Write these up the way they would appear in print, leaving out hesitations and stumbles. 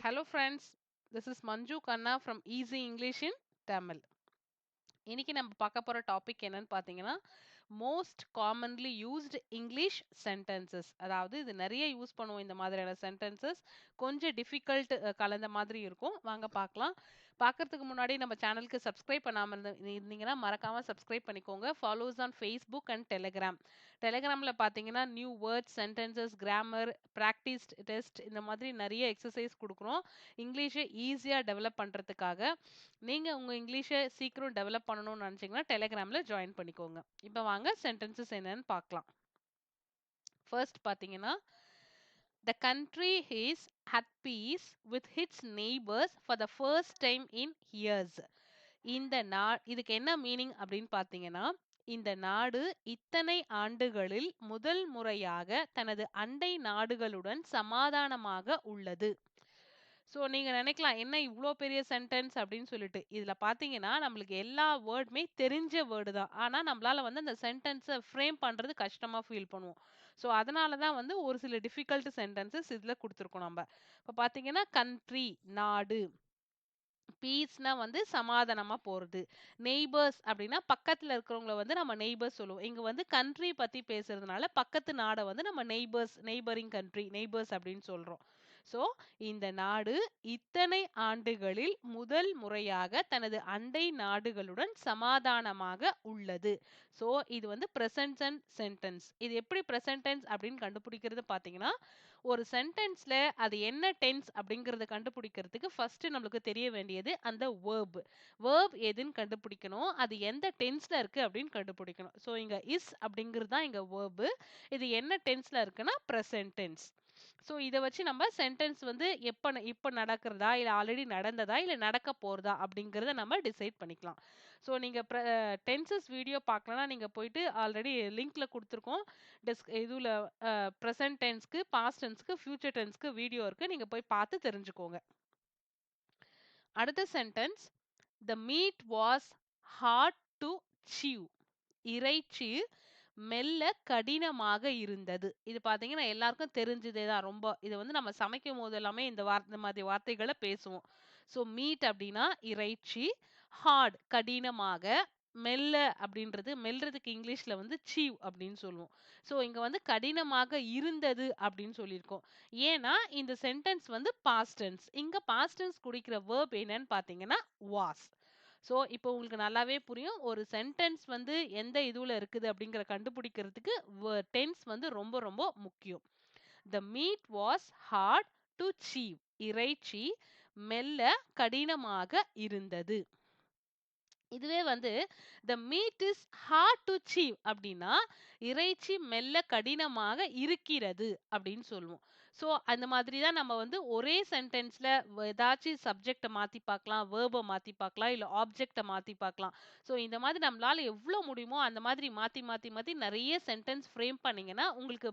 Hello, friends. This is Manju Khanna from Easy English in Tamil. இன்னைக்கு நம்ம பார்க்க போற டாபிக் என்னன்னு பார்த்தீங்கன்னா most commonly used English sentences. அதாவது இது நிறைய யூஸ் பண்ணுவோம் இந்த மாதிரியான சென்டென்சஸ். கொஞ்சம் டிஃபிகல்ட் கலந்த மாதிரி இருக்கும். வாங்க பார்க்கலாம். பார்க்கறதுக்கு முன்னாடி நம்ம சேனலுக்கு சப்ஸ்கிரைப் பண்ணாம இருந்தீங்கன்னா மறக்காம சப்ஸ்கிரைப் பண்ணிக்கோங்க. Follow us on Facebook and Telegram. டெலிகிராம்ல பார்த்தீங்கன்னா new words, sentences, grammar, practice test இந்த மாதிரி நிறைய எக்ஸசைஸ் கொடுக்குறோம். இங்கிலீஷை ஈஸியாக டெவலப் பண்ணுறதுக்காக. நீங்க உங்க இங்கிலீஷ சீக்கிரம் டெவலப் பண்ணணும்னு நினைச்சீங்கன்னா டெலிகிராம்ல ஜாயின் பண்ணிக்கோங்க. இப்போ வாங்க சென்டென்சஸ் என்னன்னு பார்க்கலாம். ஃபர்ஸ்ட் பாத்தீங்கன்னா the country is at peace with its neighbors for the first time in years. இதுக்கு என்ன மீனிங் அப்படின்னு பாத்தீங்கன்னா, இந்த நாடு இத்தனை ஆண்டுகளில் முதல் முறையாக தனது அண்டை நாடுகளுடன் சமாதானமாக உள்ளது. ஸோ நீங்க நினைக்கலாம் என்ன இவ்ளோ பெரிய சென்டென்ஸ் அப்படின்னு சொல்லிட்டு. இதுல பார்த்தீங்கன்னா, நம்மளுக்கு எல்லா வேர்டுமே தெரிஞ்ச வேர்டு தான். ஆனா நம்மளால வந்து அந்த சென்டென்ஸ ஃப்ரேம் பண்றது கஷ்டமா ஃபீல் பண்ணுவோம். ஸோ அதனால தான் வந்து ஒரு சில டிஃபிகல்ட் சென்டென்சஸ் இதுல குடுத்துருக்கோம் நம்ப. இப்ப பார்த்தீங்கன்னா, கண்ட்ரி நாடு. பீஸ்னா வந்து சமாதானமா போறது. நெய்பர்ஸ் அப்படின்னா பக்கத்துல இருக்கிறவங்கள வந்து நம்ம நெய்பர்ஸ் சொல்லுவோம். இங்க வந்து கண்ட்ரி பத்தி பேசுறதுனால பக்கத்து நாட வந்து நம்ம நெய்பரிங் கண்ட்ரி, நெய்பர்ஸ் அப்படின்னு சொல்றோம். ஸோ இந்த நாடு இத்தனை ஆண்டுகளில் முதல் முறையாக தனது அண்டை நாடுகளுடன் சமாதானமாக உள்ளது. ஸோ இது வந்து பிரசன்ட் சென்டென்ஸ். இது எப்படி பிரசன்ட் டென்ஸ் அப்படின்னு கண்டுபிடிக்கிறது பார்த்தீங்கன்னா, ஒரு சென்டென்ஸ்ல அது என்ன டென்ஸ் அப்படிங்கறத கண்டுபிடிக்கிறதுக்கு ஃபர்ஸ்ட் நம்மளுக்கு தெரிய வேண்டியது அந்த வேர்ப். வேர்ப் எதுன்னு கண்டுபிடிக்கணும். அது எந்த டென்ஸ்ல இருக்கு அப்படின்னு கண்டுபிடிக்கணும். ஸோ இங்க இஸ் அப்படிங்கிறது தான் இங்க வேர்ப். இது என்ன டென்ஸ்ல இருக்குன்னா பிரசன்ட் டென்ஸ். ஸோ இத வச்சு நம்ம சென்டென்ஸ் வந்து இப்ப நடக்கிறதா, இல்ல ஆல்ரெடி நடந்ததா, இல்ல நடக்க போறதா அப்படிங்கிறத நம்ம டிசைட் பண்ணிக்கலாம். ஸோ நீங்க டென்சஸ் வீடியோ பார்க்கலன்னா நீங்க போயிட்டு ஆல்ரெடி லிங்க்ல குடுத்துருக்கோம். இதுல பிரசன்ட் டென்ஸ்க்கு, பாஸ்ட் டென்ஸ்க்கு, ஃபியூச்சர் டென்ஸ்க்கு வீடியோ இருக்கு. நீங்க போய் பார்த்து தெரிஞ்சுக்கோங்க. அடுத்த sentence, the meat was hard to chew. இறைச்சி மெல்ல கடினமாக இருந்தது. இது பார்த்தீங்கன்னா எல்லாருக்கும் தெரிஞ்சதே தான் ரொம்ப. இது வந்து நம்ம சமைக்கும் போது எல்லாமே இந்த மாதிரி வார்த்தைகள பேசுவோம். ஸோ மீட் அப்படின்னா இறைச்சி, ஹார்ட் கடினமாக, மெல்ல அப்படின்றது மெல்றதுக்கு இங்கிலீஷ்ல வந்து சீவ் அப்படின்னு சொல்லுவோம். ஸோ இங்க வந்து கடினமாக இருந்தது அப்படின்னு சொல்லியிருக்கோம். ஏன்னா இந்த சென்டென்ஸ் வந்து பாஸ்ட் டென்ஸ். இங்க பாஸ்ட் டென்ஸ் குறிக்கிற வேர்ப் என்னன்னு பார்த்தீங்கன்னா வாஸ். ஸோ இப்போ உங்களுக்கு நல்லாவே புரியும். ஒரு சென்டென்ஸ் வந்து எந்த இதுல இருக்குது அப்படிங்கிற கண்டுபிடிக்கிறதுக்கு டென்ஸ் வந்து ரொம்ப ரொம்ப முக்கியம். The meat was hard to chew. இறைச்சி மெல்ல கடினமாக இருந்தது. இதுவே வந்து the meat is hard to chew அப்படின்னா இறைச்சி மெல்ல கடினமாக இருக்கிறது அப்படின்னு சொல்லுவோம். ஸோ அந்த மாதிரி தான் நம்ம வந்து ஒரே சென்டென்ஸ்ல ஏதாச்சும் சப்ஜெக்டை மாத்தி பார்க்கலாம், வேர்பை மாத்தி பார்க்கலாம், இல்ல ஆப்ஜெக்டை மாத்தி பார்க்கலாம். ஸோ இந்த மாதிரி நம்மளால எவ்வளவு முடியுமோ அந்த மாதிரி மாத்தி மாத்தி மாத்தி நிறைய சென்டென்ஸ் ஃப்ரேம் பண்ணீங்கன்னா உங்களுக்கு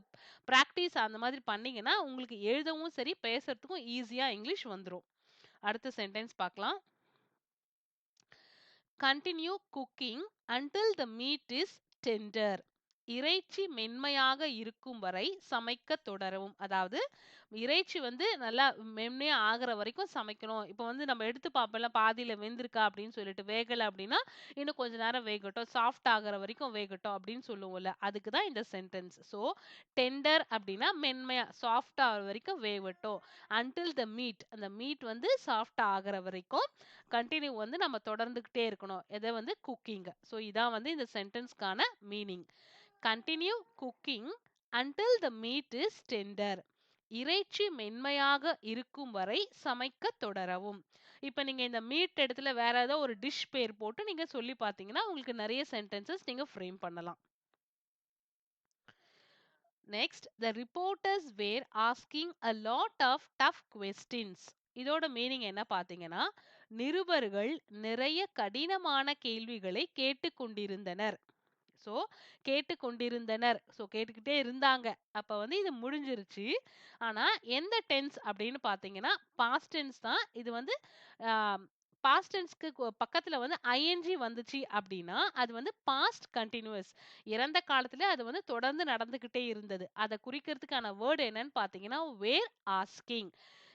பிராக்டிஸ் அந்த மாதிரி பண்ணீங்கன்னா உங்களுக்கு எழுதவும் சரி பேசுறதுக்கும் ஈஸியா இங்கிலீஷ் வந்துரும். அடுத்த சென்டென்ஸ் பார்க்கலாம். Continue cooking until the meat is tender. இறைச்சி மென்மையாக இருக்கும் வரை சமைக்க தொடரவும். அதாவது இறைச்சி வந்து நல்லா மென்மையா ஆகுற வரைக்கும் சமைக்கணும். இப்போ வந்து நம்ம எடுத்து பார்ப்போம்ல பாதியில வெந்திருக்கா அப்படின்னு சொல்லிட்டு வேகல அப்படின்னா இன்னும் கொஞ்ச நேரம் வேகட்டும், சாஃப்ட் ஆகுற வரைக்கும் வேகட்டும் அப்படின்னு சொல்லுவோம்ல. அதுக்கு தான் இந்த சென்டென்ஸ். ஸோ டெண்டர் அப்படின்னா மென்மையா சாஃப்ட் ஆகுற வரைக்கும் வேகட்டும். அன்டில் த மீட், அந்த மீட் வந்து சாஃப்ட் ஆகுற வரைக்கும் கண்டினியூ வந்து நம்ம தொடர்ந்துகிட்டே இருக்கணும். எதை வந்து குக்கிங். ஸோ இதான் வந்து இந்த சென்டென்ஸ்க்கான meaning. Continue cooking until the meat is tender. இறைச்சி மென்மையாக இருக்கும் வரை சமைக்க தொடரவும். இப்ப நீங்க இந்த மீட் இடத்துல வேற ஏதோ ஒரு டிஷ் பேர் போட்டு நீங்க சொல்லி பார்த்தீங்கன்னா உங்களுக்கு நிறைய சென்டென்சஸ் நீங்க ஃப்ரேம் பண்ணலாம். Next, the reporters were asking a lot of tough questions. இதோட மீனிங் என்ன பார்த்தீங்கன்னா, நிருபர்கள் நிறைய கடினமான கேள்விகளை கேட்டுக்கொண்டிருந்தனர். ஸோ கேட்டுக்கொண்டிருந்தனர். ஸோ கேட்டுக்கிட்டே இருந்தாங்க. அப்ப வந்து இது முடிஞ்சிருச்சு. ஆனா எந்த டென்ஸ் அப்படின்னு பார்த்தீங்கன்னா, பாஸ்ட் டென்ஸ் தான். இது வந்து ஆ பாஸ்ட் டென்ஸ்க்கு பக்கத்துல வந்து ஐஎன்ஜி வந்துச்சு அப்படின்னா, அது வந்து பாஸ்ட் கன்டினியூயஸ். இறந்த காலத்துல அது வந்து தொடர்ந்து நடந்துகிட்டே இருந்தது. அத குறிக்கிறதுக்கான வேர்ட் என்னன்னு பார்த்தீங்கன்னா, வேர் ஆஸ்கிங்.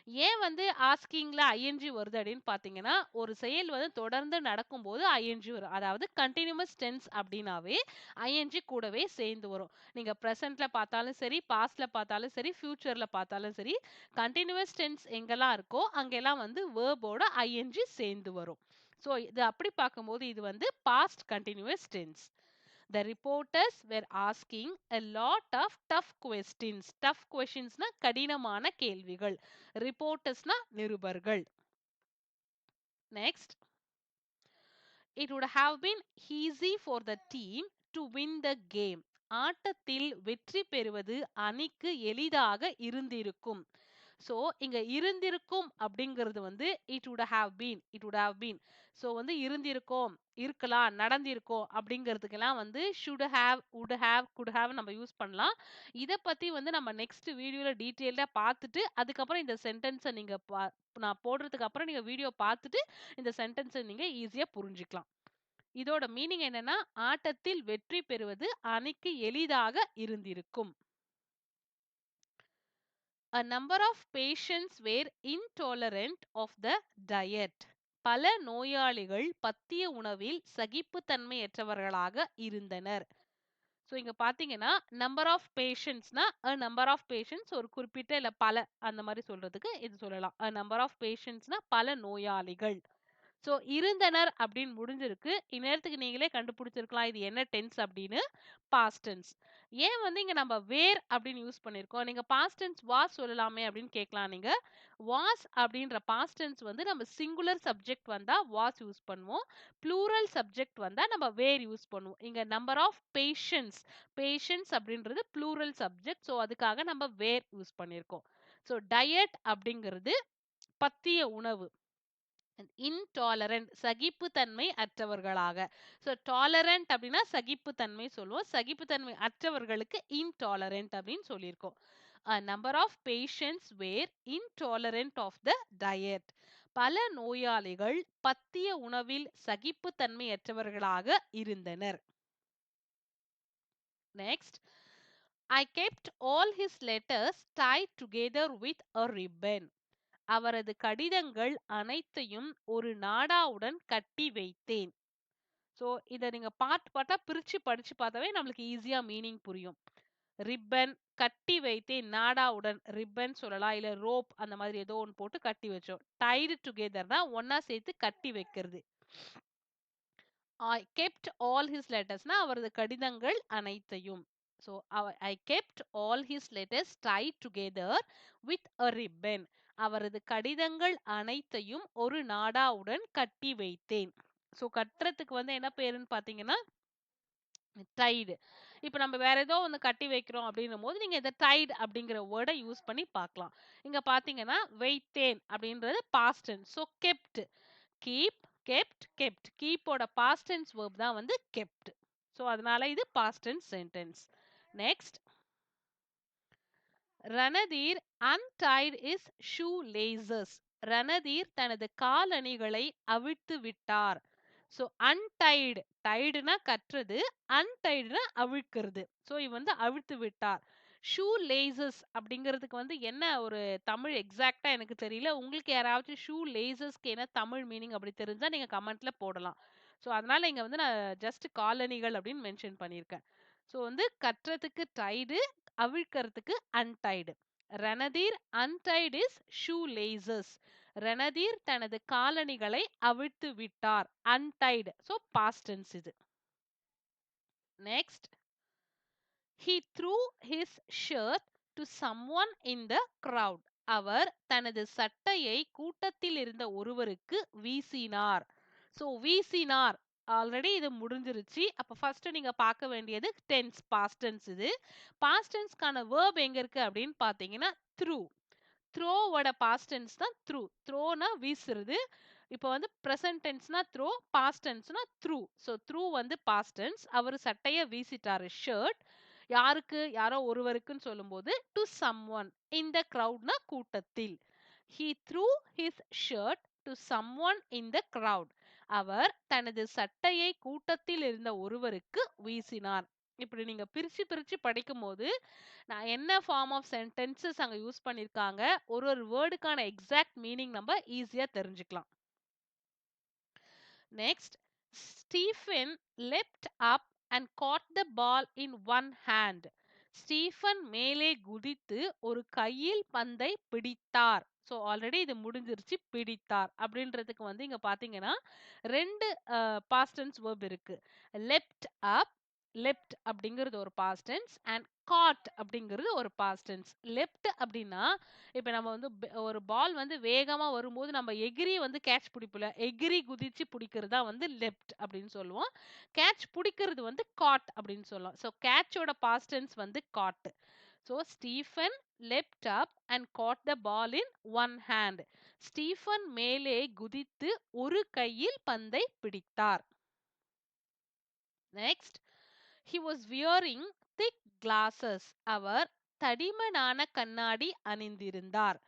ஏன் வந்து ஆஸ்கிங்ல ஐஎன்ஜி வருது அப்படின்னு பாத்தீங்கன்னா, ஒரு செயல் வந்து தொடர்ந்து நடக்கும்போது ஐஎன்ஜி வரும். அதாவது கன்டினியூவஸ் டென்ஸ் அப்படின்னாவே ஐஎன்ஜி கூடவே சேர்ந்து வரும். நீங்க பிரசன்ட்ல பார்த்தாலும் சரி, பாஸ்ட்ல பார்த்தாலும் சரி, ஃபியூச்சர்ல பார்த்தாலும் சரி, கன்டினியூவஸ் டென்ஸ் எங்கெல்லாம் இருக்கோ அங்கெல்லாம் வந்து வேர்போட ஐஎன்ஜி சேர்ந்து வரும். ஸோ இது அப்படி பார்க்கும்போது இது வந்து past continuous tense. The reporters were asking a lot of tough questions. Tough questionsனா கடினமான கேள்விகள். Reportersனா நிருபர்கள். Next. It would have been easy for the team to win the game. ஆட்டத்தில் வெற்றி பெறுவது அணிக்கு எளிதாக இருந்திருக்கும். ஸோ இங்க இருந்திருக்கும் அப்படிங்கிறது வந்து it would have been so வந்து இருந்திருக்கும், இருக்கலாம், நடந்திருக்கும் அப்படிங்கிறதுக்கெல்லாம் வந்து should have, would have, good have நம்ம யூஸ் பண்ணலாம். இதை பத்தி வந்து நம்ம நெக்ஸ்ட் வீடியோல டீட்டெயில்டா பார்த்துட்டு அதுக்கப்புறம் இந்த சென்டென்ஸை நீங்க நான் போடுறதுக்கு அப்புறம் நீங்க வீடியோ பார்த்துட்டு இந்த சென்டென்ஸை நீங்க ஈஸியா புரிஞ்சுக்கலாம். இதோட மீனிங் என்னன்னா, ஆட்டத்தில் வெற்றி பெறுவது அணிக்கு எளிதாக இருந்திருக்கும். A number of patients were intolerant of the diet. பல நோயாளிகள் பத்திய உணவில் சகிப்புத்தன்மையற்றவர்களாக இருந்தனர். ஸோ இங்க பாத்தீங்கன்னா நம்பர் ஆஃப் பேஷண்ட்ஸ்னா நம்பர் ஆஃப் பேஷண்ட்ஸ் ஒரு குறிப்பிட்ட இல்ல பல அந்த மாதிரி சொல்றதுக்கு இது சொல்லலாம். நம்பர் ஆஃப் பேஷண்ட்ஸ்னா பல நோயாளிகள். ஸோ இருந்தனர் அப்படின்னு முடிஞ்சிருக்கு. இந்நேரத்துக்கு நீங்களே கண்டுபிடிச்சிருக்கலாம் இது என்ன டென்ஸ் அப்படின்னு. Past tense. ஏன் வந்து இங்க நம்ம வேர் அப்படின்னு யூஸ் பண்ணியிருக்கோம். நீங்க பாஸ்ட் டென்ஸ் வாஸ் சொல்லலாமே அப்படின்னு கேட்கலாம் நீங்க. வாஸ் அப்படின்ற பாஸ்ட் டென்ஸ் வந்து நம்ம சிங்குலர் சப்ஜெக்ட் வந்தா வாஸ் யூஸ் பண்ணுவோம். ப்ளூரல் சப்ஜெக்ட் வந்தா நம்ம வேர் யூஸ் பண்ணுவோம். இங்க நம்பர் ஆஃப் பேஷன்ஸ், பேஷன்ஸ் அப்படின்றது ப்ளூரல் சப்ஜெக்ட். ஸோ அதுக்காக நம்ம வேர் யூஸ் பண்ணியிருக்கோம். ஸோ டயட் அப்படிங்கிறது பத்திய உணவு. இன்டாலரண்ட் சகிப்புத்தன்மை அற்றவர்களாக. ஸோ டாலரண்ட் அப்படின்னா சகிப்புத்தன்மை சொல்லுவோம். சகிப்புத்தன்மை அற்றவர்களுக்கு இன்டாலரண்ட் அப்படின்னு சொல்லியிருக்கோம். Number of patients were intolerant of the diet. பல நோயாளிகள் பத்திய உணவில் சகிப்புத்தன்மையற்றவர்களாக இருந்தனர். Next. I kept all his letters tied together with a ribbon. அவரது கடிதங்கள் அனைத்தையும் ஒரு நாடாவுடன் கட்டி வைத்தேன். ஸோ இதை நீங்க பார்ட் பார்ட்டா பிரிச்சு படிச்சு பார்த்தாவே நம்மளுக்கு ஈஸியா மீனிங் புரியும். ரிப்பன், கட்டி வைத்தேன், நாடாவுடன் ரிப்பன் சொல்லலாம், இல்ல ரோப் அந்த மாதிரி ஏதோ ஒன்று போட்டு கட்டி வச்சோம். டைடு டுகெதர்னா ஒன்னா சேர்த்து கட்டி வைக்கிறது. I kept all his lettersனா அவரது கடிதங்கள் அனைத்தையும். So I kept all his letters tied together with a ribbon. அவரது கடிதங்கள் அனைத்தையும் ஒரு நாடாவுடன் கட்டி வைத்தேன். ஸோ கட்டுறதுக்கு வந்து என்ன பேருன்னு பார்த்தீங்கன்னா டைடு. இப்போ நம்ம வேற ஏதோ ஒன்று கட்டி வைக்கிறோம் அப்படின்னும் போது நீங்க இந்த டைடு அப்படிங்கிற வேர்டை யூஸ் பண்ணி பார்க்கலாம். இங்க பார்த்தீங்கன்னா வைத்தேன் அப்படின்றது past tense. So kept, keep, kept, kept. கீப்போட பாஸ்ட் டென்ஸ் வேர்ப் தான் வந்து கெப்ட். ஸோ அதனால இது past tense sentence. Next. Ranadhir untied his shoelaces. Ranadhir தனது காலணிகளை அவிழ்த்து விட்டார். ஸோ அன்டைடு, டைடுனா கட்டுறது, அன்டைடுனா அவிழ்க்கிறது. ஸோ இவ வந்து அவிழ்த்து விட்டார். ஷூ லேசஸ் அப்படிங்கிறதுக்கு வந்து என்ன ஒரு தமிழ் எக்ஸாக்டா எனக்கு தெரியல. உங்களுக்கு யாராச்சும் ஷூ லேசஸ்க்கு என்ன தமிழ் மீனிங் அப்படி தெரிஞ்சா நீங்க கமெண்ட்ல போடலாம். ஸோ அதனால இங்க வந்து நான் ஜஸ்ட் காலணிகள் அப்படின்னு மென்ஷன் பண்ணியிருக்கேன். ஸோ வந்து கட்டுறதுக்கு Tide, அவிழ்க்கிறதுக்கு untied. ரணதீர் untied his shoelaces. Ranadhir தனது காலணிகளை அவிழ்த்து விட்டார். untied. So past tense இது. Next. He threw his shirt to someone in the crowd. அவர் தனது சட்டையை கூட்டத்தில் இருந்த ஒருவருக்கு வீசினார். ஸோ வீசினார் ஆல்ரெடி இது முடிஞ்சிருச்சு. அப்ப ஃபர்ஸ்ட் நீங்க பார்க்க வேண்டியது டென்ஸ், பாஸ்ட் டென்ஸ் இது. பாஸ்ட் டென்ஸ்க்கான வேர்ப் எங்க இருக்கு அப்படின்னு பார்த்தீங்கன்னா த்ரூ. த்ரோவோட பாஸ்ட் டென்ஸ் தான் த்ரூ. த்ரோனா வீசுறது. இப்போ வந்து ப்ரெசன்ட் டென்ஸ்னா த்ரோ, பாஸ்ட் டென்ஸ்னா த்ரூ. ஸோ த்ரூ வந்து பாஸ்ட் டென்ஸ். அவர் சட்டையை வீசிட்டாரு, ஷர்ட். யாருக்கு, யாரோ ஒருவருக்குன்னு சொல்லும்போது டு சம்ஒன். இந்த கிரவுட்னா கூட்டத்தில். He threw his shirt to someone in the crowd. அவர் தனது சட்டையை கூட்டத்தில் இருந்த ஒருவருக்கு வீசினார். இப்படி நீங்க பிரிச்சு பிரிச்சு படிக்கும்போது, நான் என்ன ஃபார்ம் ஆஃப் சென்டென்சஸ் அங்க யூஸ் பண்ணியிருக்காங்க, ஒரு ஒரு வேர்டுக்கான எக்ஸாக்ட் மீனிங் நம்ம ஈஸியா தெரிஞ்சுக்கலாம். Next, Stephen leapt up and caught the ball in one hand. Stephen மேலே குதித்து ஒரு கையில் பந்தை பிடித்தார். ஸோ ஆல்ரெடி இது முடிஞ்சிருச்சு. பிடித்தார் அப்படின்றதுக்கு வந்து இங்க பாத்தீங்கன்னா ரெண்டு பாஸ்ட் டென்ஸ் verb இருக்கு. லெப்ட் அப், லெப்ட் அப்படிங்கிறது ஒரு பாஸ்ட் டென்ஸ் அண்ட் காட் அப்படிங்கிறது ஒரு பாஸ்ட் டென்ஸ். லெப்ட் அப்படின்னா இப்ப நம்ம வந்து ஒரு பால் வந்து வேகமா வரும்போது நம்ம எகிரி வந்து கேட்ச் பிடிப்போம்ல, எகிரி குதிச்சு பிடிக்கிறது தான் வந்து லெப்ட் அப்படின்னு சொல்லுவோம். கேட்ச் பிடிக்கிறது வந்து காட் அப்படின்னு சொல்லலாம். ஸோ கேட்சோட பாஸ்ட் டென்ஸ் வந்து caught. So Stephen leapt up and caught the ball in one hand. Stephen மேலே குதித்து ஒரு கையில் பந்தை பிடித்தார். Next, he was wearing thick glasses. அவர் தடிமனான கண்ணாடி அணிந்திருந்தார்.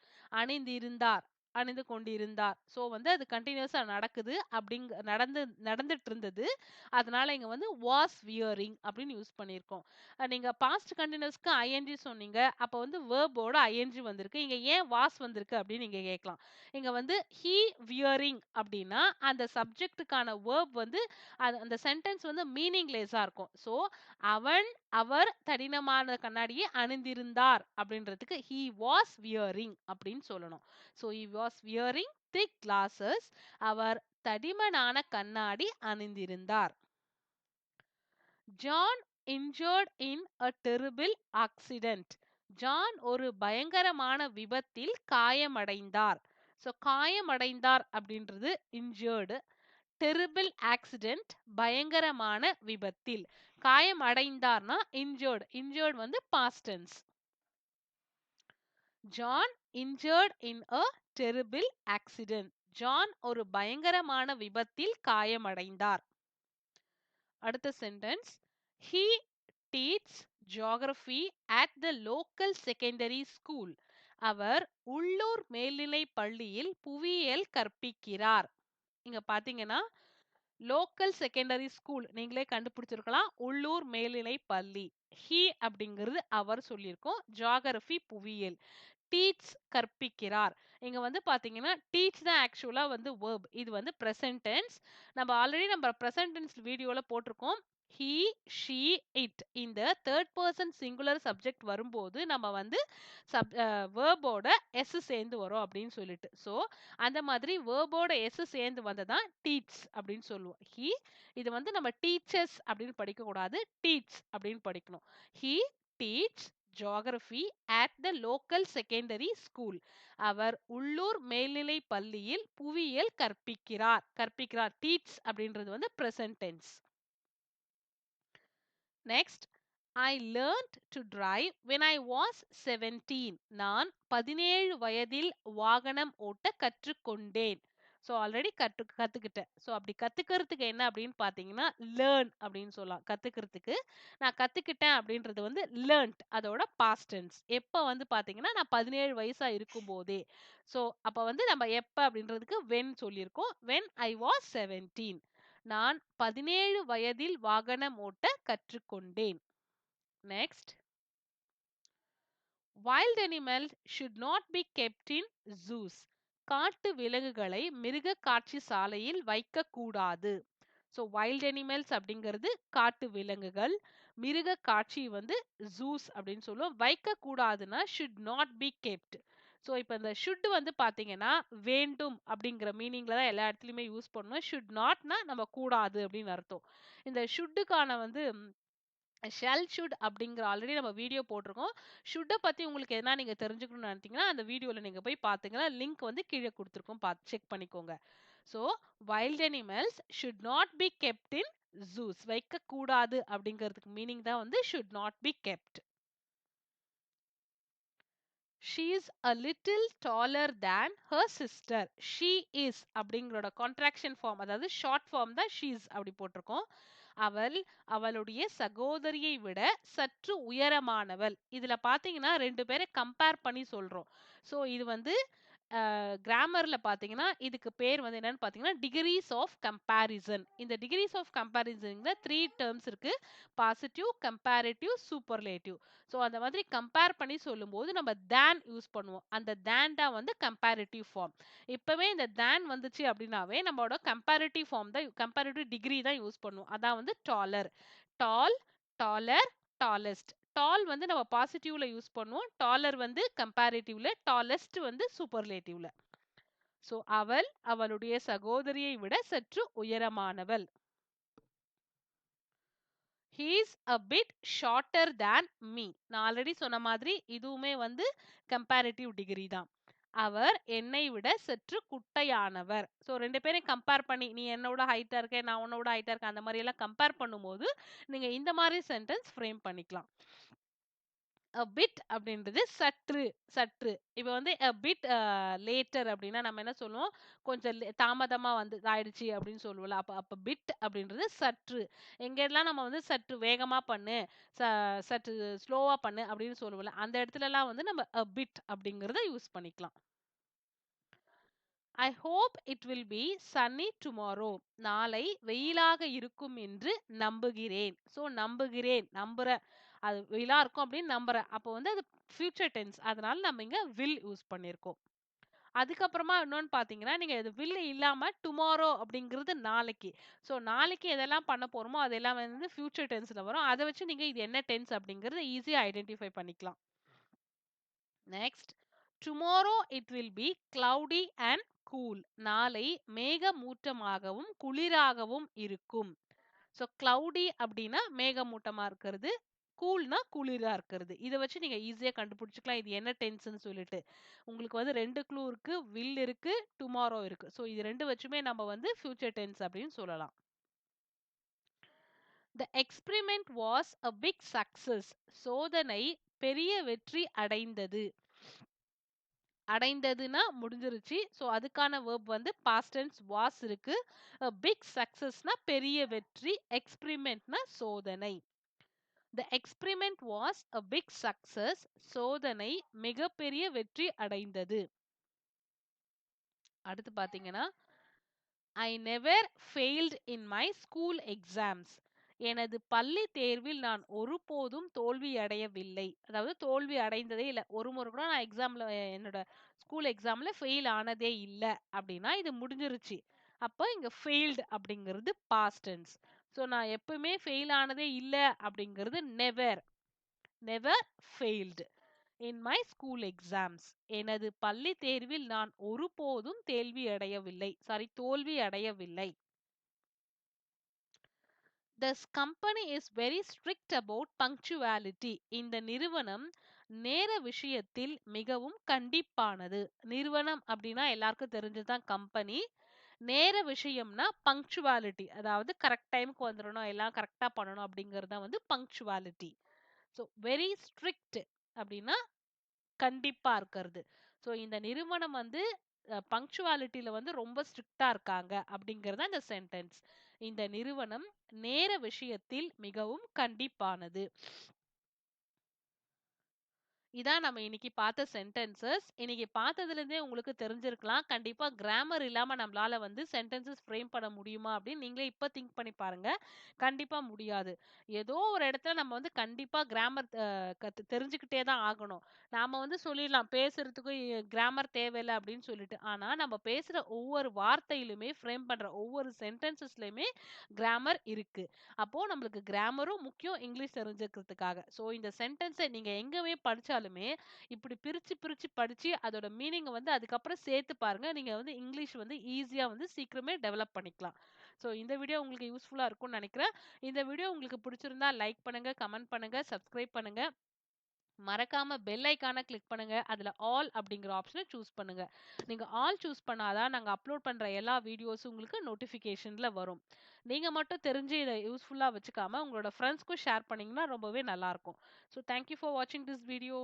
அணிந்திருந்தார், அணிந்து கொண்டிருந்தார். சோ வந்து அது கண்டினியூஸா நடக்குது நடந்துட்டு இருந்தது. அதனால இங்க வந்து was wearing அப்படின்னு யூஸ் பண்ணியிருக்கோம். நீங்க பாஸ்ட் கண்டினியூஸ்க்கு ஐஎன்ஜி சொன்னீங்க. அப்ப வந்து வேர்போட ஐஎன்ஜி வந்திருக்கு. இங்க ஏன் was வந்திருக்கு அப்படின்னு நீங்க கேட்கலாம். இங்க வந்து he wearing அப்படின்னா அந்த சப்ஜெக்ட்டுக்கான வேர்ப் வந்து அந்த சென்டென்ஸ் வந்து மீனிங்லெஸ்ஸா இருக்கும். சோ அவன் அவர் தடினமான கண்ணாடியை அணிந்திருந்தார் அப்படின்றதுக்கு he was wearing அப்படின்னு சொல்லணும். so he was wearing thick glasses. அவர் தடிமனான கண்ணாடி அணிந்திருந்தார். John injured in a terrible accident. John ஒரு பயங்கரமான விபத்தில் காயமடைந்தார். சோ காயமடைந்தார் அப்படின்றது injured. டெரிபிள் ஆக்சிடென்ட் பயங்கரமான விபத்தில். காயம் அடைந்தார்னா இன்ஜர்ட். இன்ஜர்ட் வந்து past tense. John injured in a terrible accident. John ஒரு பயங்கரமான விபத்தில் காயமடைந்தார். அடுத்த sentence, he teaches geography at the local secondary school. அவர் உள்ளூர் மேல்நிலை பள்ளியில் புவியியல் கற்பிக்கிறார். இங்க பாத்தீங்கன்னா லோக்கல் செகண்டரி ஸ்கூல் நீங்களே கண்டுபிடிச்சிருக்கலாம். உள்ளூர் மேல்நிலை பள்ளி. ஹி அப்படிங்கிறது அவர் சொல்லியிருக்கோம். ஜியாகிரபி புவியியல். டீச் கற்பிக்கிறார். இங்க வந்து பாத்தீங்கன்னா டீச் தான் ஆக்சுவலா வந்து verb. இது வந்து present tense. நம்ம ஆல்ரெடி நம்ம present tense வீடியோல போட்டிருக்கோம். he, she, it இந்த தேர்ட் பர்சன் சிங்குலர் சப்ஜெக்ட் வரும்போது நம்ம வந்து வேர்போட எஸ் சேர்ந்து வரும் அப்படின்னு சொல்லிட்டு. ஸோ அந்த மாதிரி வேர்போட எஸ் சேர்ந்து வந்ததான் டீச் அப்படின்னு சொல்லுவோம். ஹி இது வந்து நம்ம டீச்சர்ஸ் அப்படின்னு படிக்க கூடாது. டீச் அப்படின்னு படிக்கணும். He teach geography at the local secondary school. அவர் உள்ளூர் மேல்நிலை பள்ளியில் புவியியல் கற்பிக்கிறார். கற்பிக்கிறார். டீச் அப்படின்றது வந்து present tense. Next, I learned to drive when I was 17. நான் 17 வயதில் வாகனம் ஓட்ட கற்றுக்கொண்டேன். ஸோ ஆல்ரெடி கத்துக்கிட்டேன். ஸோ அப்படி கத்துக்கிறதுக்கு என்ன அப்படின்னு பார்த்தீங்கன்னா லேர்ன் அப்படின்னு சொல்லலாம். கத்துக்கிறதுக்கு நான் கத்துக்கிட்டேன் அப்படின்றது வந்து லேர்ன்ட் அதோட பாஸ்ட் டென்ஸ். எப்போ வந்து பார்த்தீங்கன்னா நான் 17 வயசா இருக்கும்போதே. ஸோ அப்போ வந்து நம்ம எப்போ அப்படின்றதுக்கு வென் சொல்லியிருக்கோம். When I was 17. நான் 17 வயதில் வாகனம் ஓட்ட கற்றுக்கொண்டேன். Next, wild animals should not be kept in zoos. காட்டு விலங்குகளை மிருக காட்சி சாலையில் வைக்க கூடாது. ஸோ வைல்ட் அனிமல்ஸ் அப்படிங்கிறது காட்டு விலங்குகள். மிருக காட்சி வந்து ஜூஸ் அப்படின்னு சொல்லுவோம். வைக்க கூடாதுன்னா should not be kept. So இப்போ இந்த ஷுட் வந்து பார்த்தீங்கன்னா வேண்டும் அப்படிங்கிற மீனிங்ல தான் எல்லா இடத்துலையுமே யூஸ் பண்ணுவோம். ஷுட் நாட்னா நம்ம கூடாது அப்படின்னு அர்த்தம். இந்த ஷுட்டுக்கான வந்து ஷெல் ஷுட் அப்படிங்கிற ஆல்ரெடி நம்ம வீடியோ போட்டிருக்கோம். ஷுட்டை பத்தி உங்களுக்கு எதனா நீங்க தெரிஞ்சுக்கணும்னு நினைத்தீங்கன்னா அந்த வீடியோல நீங்க போய் பாத்தீங்கன்னா லிங்க் வந்து கீழே கொடுத்துருக்கோம். பார்த்து செக் பண்ணிக்கோங்க. So wild animals should not be kept in juice. வைக்க கூடாது அப்படிங்கிறதுக்கு மீனிங் தான் வந்து should not be kept. she is a little taller than her sister. she is அப்படிங்கறோட கான்ட்ராக்ஷன் ஃபார்ம், அதாவது ஷார்ட் ஃபார்ம் தான் she is அப்படி போட்டிருக்கோம். அவள் அவளுடைய சகோதரியை விட சற்று உயரமானவள். இதுல பாத்தீங்கன்னா ரெண்டு பேரை கம்பேர் பண்ணி சொல்றோம். சோ இது வந்து கிராமர்ல பார்த்தீங்கன்னா, இதுக்கு பேர் வந்து என்னன்னு பார்த்தீங்கன்னா, டிகிரீஸ் ஆஃப் கம்பேரிசன். இந்த டிகிரீஸ் ஆஃப் கம்பேரிசன்ல 3 டெர்ம்ஸ் இருக்கு. Positive, comparative, superlative. ஸோ அந்த மாதிரி கம்பேர் பண்ணி சொல்லும்போது நம்ம தேன் யூஸ் பண்ணுவோம். அந்த தேன் தான் வந்து கம்பேரிட்டிவ் ஃபார்ம். இப்பவே இந்த தேன் வந்துச்சு அப்படின்னாவே நம்மளோட கம்பேரிட்டிவ் ஃபார்ம் தான் கம்பேரிட்டிவ் டிகிரி தான் யூஸ் பண்ணுவோம். அதான் வந்து டாலர். டால், டாலர், டாலெஸ்ட். டால் வந்து நம்ம பாசிட்டிவ்ல யூஸ் பண்ணுவோம். டாலர் வந்து கம்பேரிட்டிவ்ல, டாலெஸ்ட் வந்து சூப்பர்லேட்டிவ்ல. சோ அவள் அவளுடைய சகோதரியை விட சற்று உயரமானவள். He is a bit shorter than me. நான் ஆல்ரெடி சொன்ன மாதிரி இதுவுமே வந்து கம்பேரிட்டிவ் டிகிரி தான். அவர் என்னை விட சற்று குட்டையானவர். ஸோ 2 பேரையும் கம்பேர் பண்ணி, நீ என்னோட ஹைட்டா இருக்க, நான் உன்னோட ஹைட்டா இருக்கேன், அந்த மாரி எல்லாம் கம்பேர் பண்ணும்போது, நீங்க இந்த மாரி சென்டென்ஸ் ஃப்ரேம் பண்ணிக்கலாம். a bit அப்படின்றது சற்று, சற்று. இப்ப வந்து a bit லேட்டர் அப்படின்னா நம்ம என்ன சொல்லுவோம்? கொஞ்சம் தாமதமா வந்து ஆயிடுச்சு அப்படின்னு சொல்லுவோம்ல. அப்ப அப்ப பிட் அப்படின்றது சற்று. எங்கெல்லாம் நம்ம வந்து சற்று வேகமா பண்ணு, சற்று ஸ்லோவா பண்ணு அப்படின்னு சொல்லுவோம்ல. அந்த இடத்துலலாம் வந்து நம்ம a bit அப்படிங்கிறத யூஸ் பண்ணிக்கலாம். I hope it will be sunny tomorrow. நாளை வெயிலாக இருக்கும் என்று நம்புகிறேன். ஸோ நம்புகிறேன், நம்புறேன். அது வெயிலா இருக்கும் அப்படின்னு நம்புறேன். அப்போ வந்து அது ஃபியூச்சர் டென்ஸ். அதனால நம்ம இங்க வில் யூஸ் பண்ணியிருக்கோம். அதுக்கப்புறமா இன்னொன்னு பார்த்தீங்கன்னா, நீங்க இது வில் இல்லாம டுமாரோ அப்படிங்கிறது நாளைக்கு. ஸோ நாளைக்கு எதெல்லாம் பண்ண போறோமோ, அதெல்லாம் வந்து ஃபியூச்சர் டென்ஸ்ல வரும். அத வச்சு நீங்க இது என்ன டென்ஸ் அப்படிங்கிறத ஈஸியா ஐடென்டிஃபை பண்ணிக்கலாம். Next, tomorrow it will B cloudy and cool. நாளை மேகமூட்டமாகவும் குளிராகவும் இருக்கும். ஸோ கிளவுடி அப்படின்னா மேகமூட்டமா இருக்கிறது. கூல்னா குளிரா இருக்கிறது. இத வச்சு நீங்க ஈஸியா கண்டுபிடிச்சுக்கலாம். இது என்ன டென்ஸ்ன்னு சொல்லிட்டு. உங்களுக்கு வந்து 2 க்ளூ இருக்கு. வில் இருக்கு. டுமாரோ இருக்கு. ஸோ இது 2 வச்சுமே நம்ம வந்து ஃபியூச்சர் டென்ஸ் அப்படின்னு சொல்லலாம். The experiment was a big success. சோதனை பெரிய வெற்றி அடைந்தது. அடைந்ததுன்னா முடிஞ்சிருச்சு. ஸோ அதுக்கான வெர்ப் வந்து பாஸ்ட் டென்ஸ் வாஸ் இருக்கு. பிக் சக்சஸ்னா பெரிய வெற்றி. எக்ஸ்பிரிமெண்ட்னா சோதனை. The experiment was a big success. சோதனை மிகப்பெரிய வெற்றி அடைந்தது. அடுத்து பாத்தீங்கன்னா, I never failed in my school exams. எனது பள்ளி தேர்வில் நான் ஒருபோதும் தோல்வி அடையவில்லை. அதாவது தோல்வி அடைந்ததே இல்ல. ஒரு முறை கூட நான் எக்ஸாம்ல என்னோட ஸ்கூல் எக்ஸாம்ல ஃபெயில் ஆனதே இல்ல அப்படின்னா இது முடிஞ்சிருச்சு. அப்ப இங்க ஃபெயில்ட் அப்படிங்கிறது பாஸ்ட் டென்ஸ். ஸோ நான் எப்பவுமே ஃபெயில் ஆனதே இல்ல அப்படிங்கிறது never. Never failed in my school exams. எனது பள்ளி தேர்வில் நான் ஒருபோதும் தோல்வி அடையவில்லை. This company is very strict about punctuality. இந்த நிறுவனம் நேர விஷயத்தில் மிகவும் கண்டிப்பானது. நிறுவனம் அப்படின்னா எல்லாருக்கும் தெரிஞ்சதுதான் கம்பெனி. நேர விஷயம்னா பங்க்சுவாலிட்டி. அதாவது கரெக்ட் டைமுக்கு வந்துடணும், எல்லாம் கரெக்டா பண்ணணும் அப்படிங்கிறது தான் வந்து பங்க்சுவாலிட்டி. ஸோ வெரி ஸ்ட்ரிக்ட் அப்படின்னா கண்டிப்பா இருக்கிறது. ஸோ இந்த நிறுவனம் வந்து பங்க்சுவாலிட்டில வந்து ரொம்ப ஸ்ட்ரிக்ட்டா இருக்காங்க அப்படிங்கிறது தான் இந்த சென்டென்ஸ். இந்த நிறுவனம் நேர விஷயத்தில் மிகவும் கண்டிப்பானது. இதான் நம்ம இன்னைக்கு பார்த்த சென்டென்சஸ். இன்னைக்கு பார்த்ததுலேருந்தே உங்களுக்கு தெரிஞ்சிருக்கலாம். கண்டிப்பா கிராமர் இல்லாம நம்மளால வந்து சென்டென்சஸ் ஃப்ரேம் பண்ண முடியுமா அப்படின்னு நீங்களே இப்ப திங்க் பண்ணி பாருங்க. கண்டிப்பா முடியாது. ஏதோ ஒரு இடத்துல நம்ம வந்து கண்டிப்பா கிராமர் தெரிஞ்சுக்கிட்டே தான் ஆகணும். நாம வந்து சொல்லிடலாம் பேசுறதுக்கு கிராமர் தேவையில்ல அப்படின்னு சொல்லிட்டு. ஆனா நம்ம பேசுற ஒவ்வொரு வார்த்தையிலுமே ஃப்ரேம் பண்ற ஒவ்வொரு சென்டென்சஸ்லயுமே கிராமர் இருக்கு. அப்போ நம்மளுக்கு கிராமரும் முக்கியம் இங்கிலீஷ் தெரிஞ்சுக்கிறதுக்காக. ஸோ இந்த சென்டென்ஸை நீங்க எங்கவே படிச்சாலுமே இப்படி பிரிச்சு பிரிச்சு படிச்சு அதோட மீனிங் வந்து அதுக்கப்புறம் சேர்த்து பாருங்க. நீங்க வந்து இங்கிலீஷ் வந்து ஈஸியா வந்து சீக்கிரமே டெவலப் பண்ணிக்கலாம். ஸோ இந்த வீடியோ உங்களுக்கு யூஸ்ஃபுல்லா இருக்கும்னு நினைக்கிறேன். இந்த வீடியோ உங்களுக்கு பிடிச்சிருந்தா லைக் பண்ணுங்க, கமெண்ட் பண்ணுங்க, சப்ஸ்கிரைப் பண்ணுங்க. மறக்காம பெல் ஐகானை கிளிக் பண்ணுங்க. அதுல ஆல் அப்படிங்கிற ஆப்ஷனை சூஸ் பண்ணுங்க. நீங்க ஆல் சூஸ் பண்ணாதான் நாங்க அப்லோட் பண்ற எல்லா வீடியோஸும் உங்களுக்கு நோட்டிபிகேஷன்ல வரும். நீங்க மட்டும் தெரிஞ்சு இதை யூஸ்ஃபுல்லா வச்சுக்காம உங்களோட ஃப்ரெண்ட்ஸ்க்கும் ஷேர் பண்ணீங்கன்னா ரொம்பவே நல்லா இருக்கும். ஸோ தேங்க்யூ ஃபார் வாட்சிங் திஸ் வீடியோ.